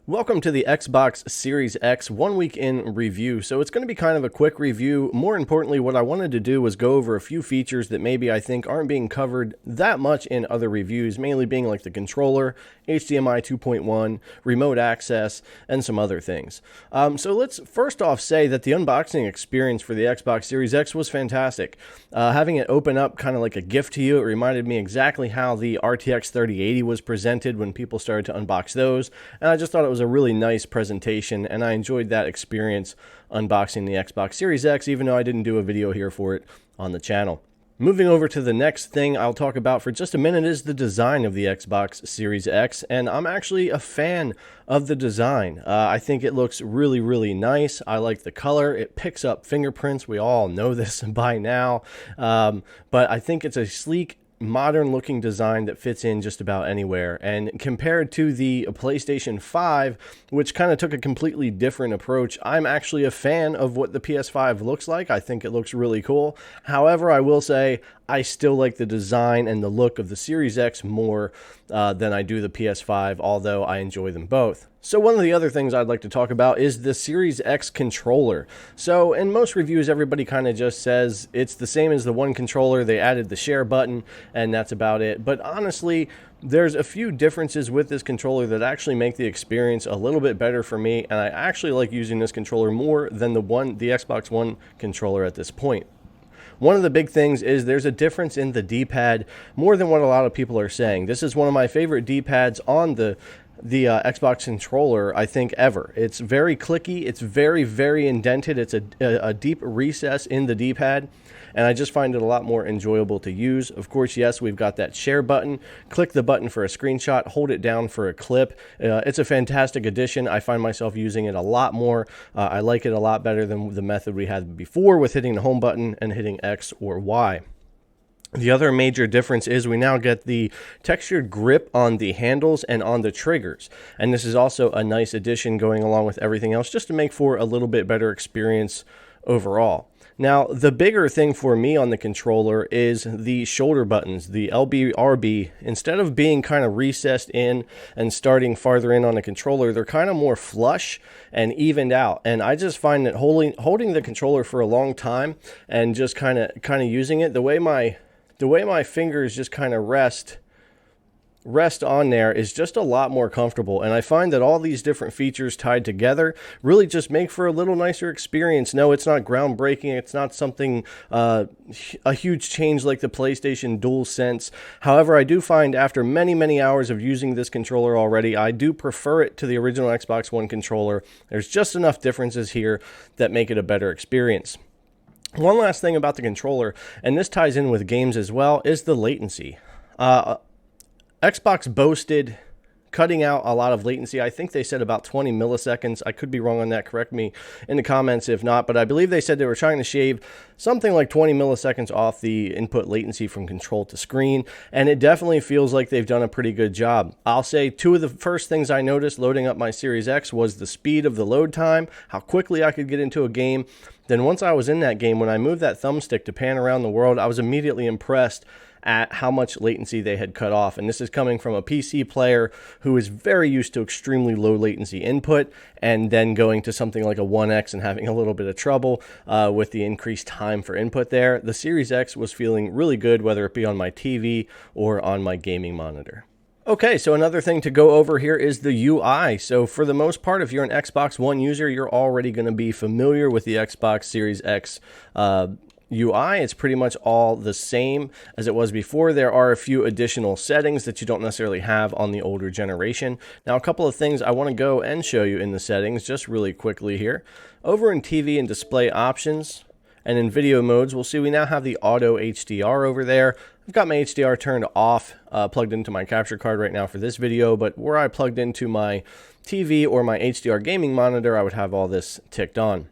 Welcome to the Xbox Series X 1 week in review. So it's going to be kind of a quick review. More importantly, what I wanted to do was go over a few features that maybe I think aren't being covered that much in other reviews, mainly being like the controller, HDMI 2.1, remote access, and some other things. So let's first off say that the unboxing experience for the Xbox Series X was fantastic. Having it open up kind of like a gift to you, it reminded me exactly how the RTX 3080 was presented when people started to unbox those, and I just thought it was a really nice presentation, and I enjoyed that experience unboxing the Xbox Series X, even though I didn't do a video here for it on the channel. Moving over to the next thing I'll talk about for just a minute is the design of the Xbox Series X, and I'm actually a fan of the design. I think it looks really, really nice. I like the color. It picks up fingerprints. We all know this by now, but I think it's a sleek, modern looking design that fits in just about anywhere. And compared to the PlayStation 5, which kind of took a completely different approach, I'm actually a fan of what the PS5 looks like. I think it looks really cool. However, I will say I still like the design and the look of the Series X more than I do the PS5, although I enjoy them both. So one of the other things I'd like to talk about is the Series X controller. So in most reviews, everybody kind of just says it's the same as the one controller. They added the share button, and that's about it. But honestly, there's a few differences with this controller that actually make the experience a little bit better for me, and I actually like using this controller more than the Xbox One controller at this point. One of the big things is there's a difference in the D-pad more than what a lot of people are saying. This is one of my favorite D-pads on the Xbox controller, I think, ever. It's very clicky. It's very, very indented. It's a deep recess in the D-pad, and I just find it a lot more enjoyable to use. Of course, yes, we've got that share button. Click the button for a screenshot. Hold it down for a clip. It's a fantastic addition. I find myself using it a lot more. I like it a lot better than the method we had before with hitting the home button and hitting X or Y. The other major difference is we now get the textured grip on the handles and on the triggers. And this is also a nice addition going along with everything else, just to make for a little bit better experience overall. Now, the bigger thing for me on the controller is the shoulder buttons, the LB, RB. Instead of being kind of recessed in and starting farther in on the controller, they're kind of more flush and evened out. And I just find that holding the controller for a long time and just kind of using it, the way my fingers just kind of rest on there is just a lot more comfortable. And I find that all these different features tied together really just make for a little nicer experience. No, it's not groundbreaking. It's not something, a huge change like the PlayStation DualSense. However, I do find after many, many hours of using this controller already, I do prefer it to the original Xbox One controller. There's just enough differences here that make it a better experience. One last thing about the controller, and this ties in with games as well, is the latency. Xbox boasted cutting out a lot of latency. I think they said about 20 milliseconds. I could be wrong on that. Correct me in the comments if not, but I believe they said they were trying to shave something like 20 milliseconds off the input latency from control to screen, and it definitely feels like they've done a pretty good job. I'll say two of the first things I noticed loading up my Series X was the speed of the load time, how quickly I could get into a game. Then once I was in that game, when I moved that thumbstick to pan around the world, I was immediately impressed at how much latency they had cut off. And this is coming from a PC player who is very used to extremely low latency input, and then going to something like a 1X and having a little bit of trouble with the increased time for input there. The Series X was feeling really good, whether it be on my TV or on my gaming monitor. Okay, so another thing to go over here is the UI. So for the most part, if you're an Xbox One user, you're already going to be familiar with the Xbox Series X UI. It's pretty much all the same as it was before. There are a few additional settings that you don't necessarily have on the older generation. Now, a couple of things I want to go and show you in the settings just really quickly here. Over in TV and display options, and in video modes, we'll see we now have the auto HDR over there. I've got my HDR turned off, plugged into my capture card right now for this video, but were I plugged into my TV or my HDR gaming monitor, I would have all this ticked on.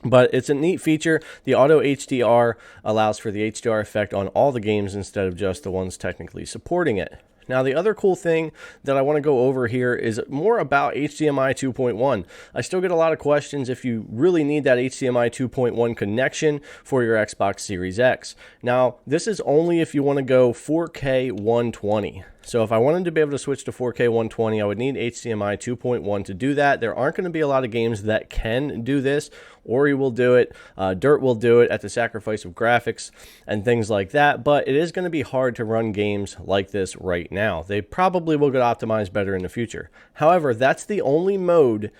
But it's a neat feature. The auto HDR allows for the HDR effect on all the games instead of just the ones technically supporting it. Now, the other cool thing that I want to go over here is more about HDMI 2.1. I still get a lot of questions if you really need that HDMI 2.1 connection for your Xbox Series X. Now, this is only if you want to go 4K 120. So if I wanted to be able to switch to 4K 120, I would need HDMI 2.1 to do that. There aren't going to be a lot of games that can do this. Ori will do it, Dirt will do it at the sacrifice of graphics and things like that, but it is going to be hard to run games like this right now. They probably will get optimized better in the future. However, that's the only mode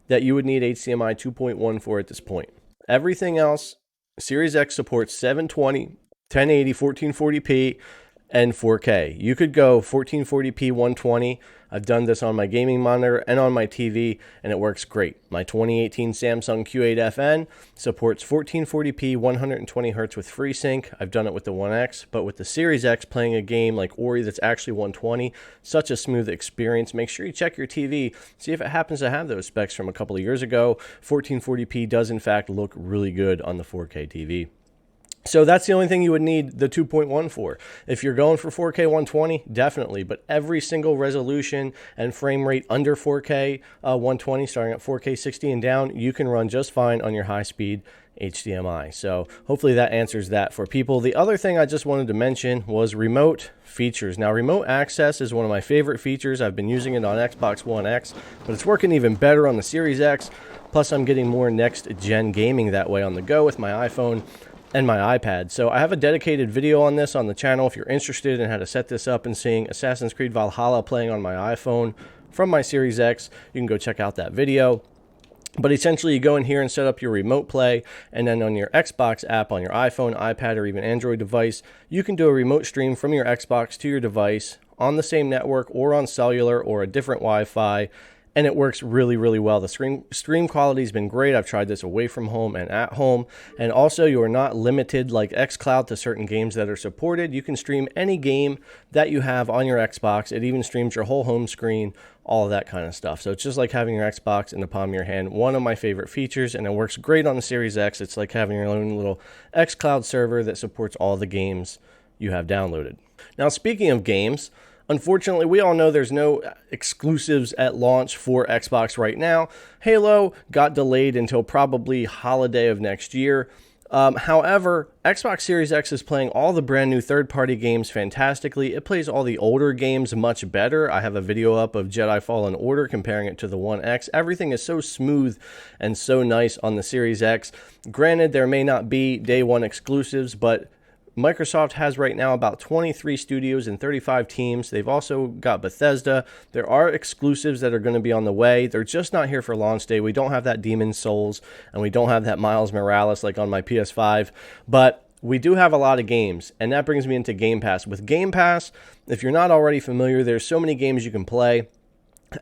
that you would need HDMI 2.1 for at this point. Everything else, Series X supports 720, 1080, 1440p, and 4K. You could go 1440p 120. I've done this on my gaming monitor and on my TV, and it works great. My 2018 Samsung Q8FN supports 1440p 120Hz with FreeSync. I've done it with the One X, but with the Series X, playing a game like Ori that's actually 120, such a smooth experience. Make sure you check your TV, see if it happens to have those specs from a couple of years ago. 1440p does in fact look really good on the 4K TV. So that's the only thing you would need the 2.1 for. If you're going for 4K 120, definitely, but every single resolution and frame rate under 4K 120, starting at 4K 60 and down, you can run just fine on your high-speed HDMI. So hopefully that answers that for people. The other thing I just wanted to mention was remote features. Now, remote access is one of my favorite features. I've been using it on Xbox One X, but it's working even better on the Series X. Plus, I'm getting more next-gen gaming that way on the go with my iPhone and my iPad. So I have a dedicated video on this on the channel if you're interested in how to set this up and seeing Assassin's Creed Valhalla playing on my iPhone from my Series X. You can go check out that video. But essentially, you go in here and set up your remote play, and then on your Xbox app on your iPhone, iPad, or even Android device, you can do a remote stream from your Xbox to your device on the same network or on cellular or a different Wi-Fi. And it works really, really well. The stream quality has been great. I've tried this away from home and at home. And also, you are not limited like xCloud to certain games that are supported. You can stream any game that you have on your Xbox. It even streams your whole home screen, all of that kind of stuff. So it's just like having your Xbox in the palm of your hand. One of my favorite features, and it works great on the Series X. It's like having your own little xCloud server that supports all the games you have downloaded. Now, speaking of games, unfortunately, we all know there's no exclusives at launch for Xbox right now. Halo got delayed until probably holiday of next year. However, Xbox Series X is playing all the brand new third-party games fantastically. It plays all the older games much better. I have a video up of Jedi Fallen Order comparing it to the One X. Everything is so smooth and so nice on the Series X. Granted, there may not be day one exclusives, but Microsoft has right now about 23 studios and 35 teams. They've also got Bethesda. There are exclusives that are going to be on the way. They're just not here for launch day. We don't have that Demon's Souls, and we don't have that Miles Morales like on my PS5. But we do have a lot of games, and that brings me into Game Pass. With Game Pass, if you're not already familiar, there's so many games you can play.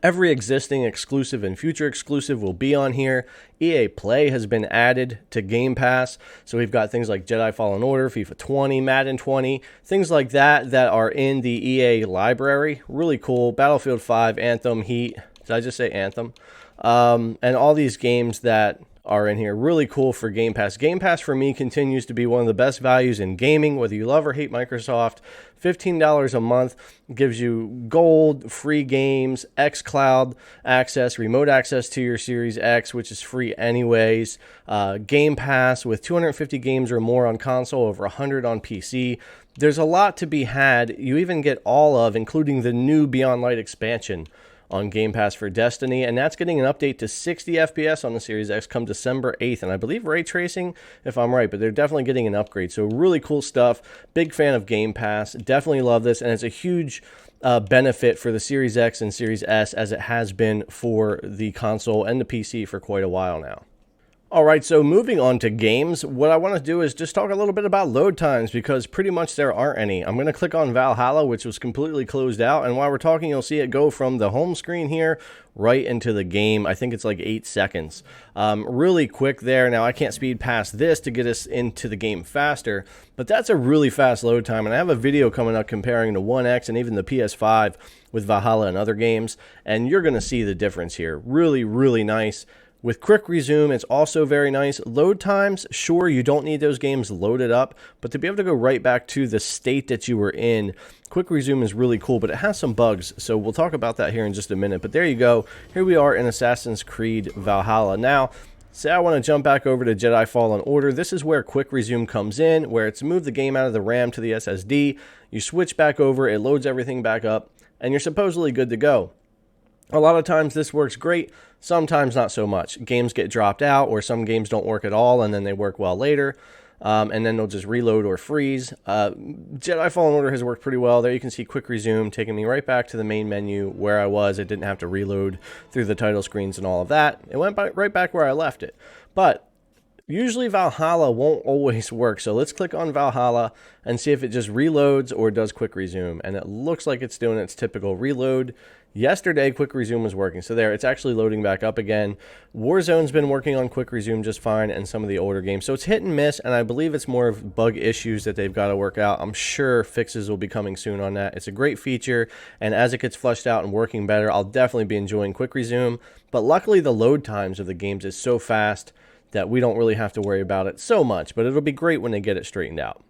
Every existing exclusive and future exclusive will be on here. EA Play has been added to Game Pass. So we've got things like Jedi Fallen Order, FIFA 20, Madden 20, things like that that are in the EA library. Really cool. Battlefield 5, Anthem, Heat. Did I just say Anthem? And all these games that are in here. Really cool for Game Pass. Game Pass for me continues to be one of the best values in gaming, whether you love or hate Microsoft. $15 a month gives you gold, free games, xCloud access, remote access to your Series X, which is free anyways. Game Pass with 250 games or more on console, over 100 on PC. There's a lot to be had. You even get all of, including the new Beyond Light expansion on Game Pass for Destiny, and that's getting an update to 60 FPS on the Series X come December 8th, and I believe ray tracing, if I'm right, but they're definitely getting an upgrade. So really cool stuff. Big fan of Game Pass. Definitely love this, and it's a huge benefit for the Series X and Series S, as it has been for the console and the PC for quite a while now. All right, so moving on to games, what I want to do is just talk a little bit about load times, because pretty much there aren't any. I'm going to click on Valhalla, which was completely closed out, and while we're talking, you'll see it go from the home screen here right into the game. I think it's like 8 seconds. Really quick there. Now, I can't speed past this to get us into the game faster, but that's a really fast load time, and I have a video coming up comparing the One X and even the PS5 with Valhalla and other games, and you're going to see the difference here. Really, really nice. With quick resume, it's also very nice. Load times, sure, you don't need those games loaded up, but to be able to go right back to the state that you were in, quick resume is really cool, but it has some bugs, so we'll talk about that here in just a minute. But there you go. Here we are in Assassin's Creed Valhalla. Now, say I want to jump back over to Jedi Fallen Order. This is where quick resume comes in, where it's moved the game out of the RAM to the SSD. You switch back over, it loads everything back up, and you're supposedly good to go. A lot of times this works great, sometimes not so much. Games get dropped out, or some games don't work at all and then they work well later. And then they'll just reload or freeze. Jedi Fallen Order has worked pretty well. There you can see quick resume, taking me right back to the main menu where I was. It didn't have to reload through the title screens and all of that. It went right back where I left it. But usually Valhalla won't always work. So let's click on Valhalla and see if it just reloads or does quick resume. And it looks like it's doing its typical reload. Yesterday, quick resume was working. So there, it's actually loading back up again. Warzone's been working on quick resume just fine, and some of the older games. So it's hit and miss, and I believe it's more of bug issues that they've got to work out. I'm sure fixes will be coming soon on that. It's a great feature, and as it gets flushed out and working better, I'll definitely be enjoying quick resume. But luckily, the load times of the games is so fast that we don't really have to worry about it so much, but it'll be great when they get it straightened out.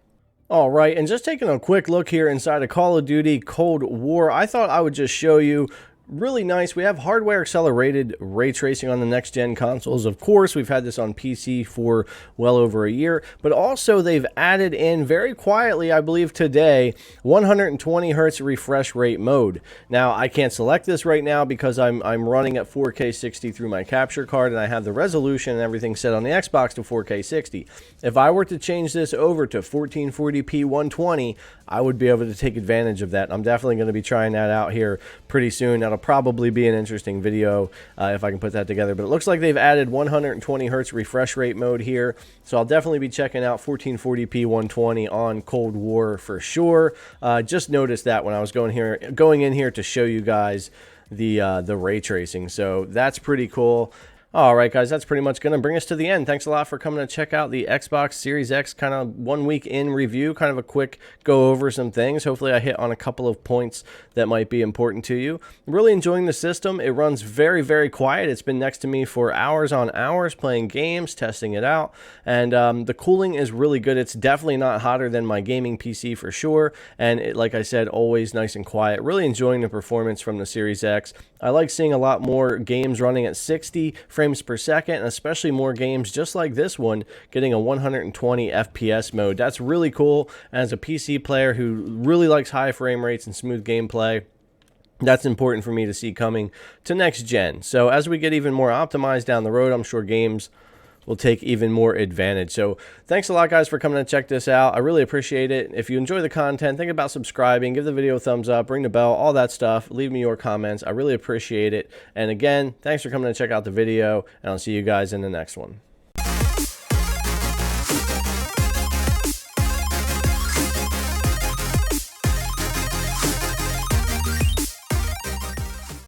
All right, and just taking a quick look here inside of Call of Duty Cold War, I thought I would just show you really nice. We have hardware accelerated ray tracing on the next gen consoles. Of course, we've had this on PC for well over a year, but also they've added in very quietly, I believe today, 120 hertz refresh rate mode. Now, I can't select this right now because I'm running at 4K 60 through my capture card, and I have the resolution and everything set on the Xbox to 4K 60. If I were to change this over to 1440p 120, I would be able to take advantage of that. I'm definitely going to be trying that out here pretty soon. That'll probably be an interesting video if I can put that together. But it looks like they've added 120 hertz refresh rate mode here. So I'll definitely be checking out 1440p 120 on Cold War for sure. Just noticed that when I was going in here to show you guys the ray tracing. So that's pretty cool. All right, guys, that's pretty much going to bring us to the end. Thanks a lot for coming to check out the Xbox Series X kind of 1 week in review, kind of a quick go over some things. Hopefully I hit on a couple of points that might be important to you. Really enjoying the system. It runs very, very quiet. It's been next to me for hours on hours playing games, testing it out, and the cooling is really good. It's definitely not hotter than my gaming PC for sure, and it, like I said, always nice and quiet. Really enjoying the performance from the Series X. I like seeing a lot more games running at 60 frames per second, and especially more games just like this one getting a 120 FPS mode. That's really cool. As a PC player who really likes high frame rates and smooth gameplay, that's important for me to see coming to next gen. So as we get even more optimized down the road, I'm sure games will take even more advantage. So thanks a lot, guys, for coming to check this out. I really appreciate it. If you enjoy the content, think about subscribing, give the video a thumbs up, ring the bell, all that stuff. Leave me your comments. I really appreciate it. And again, thanks for coming to check out the video, and I'll see you guys in the next one.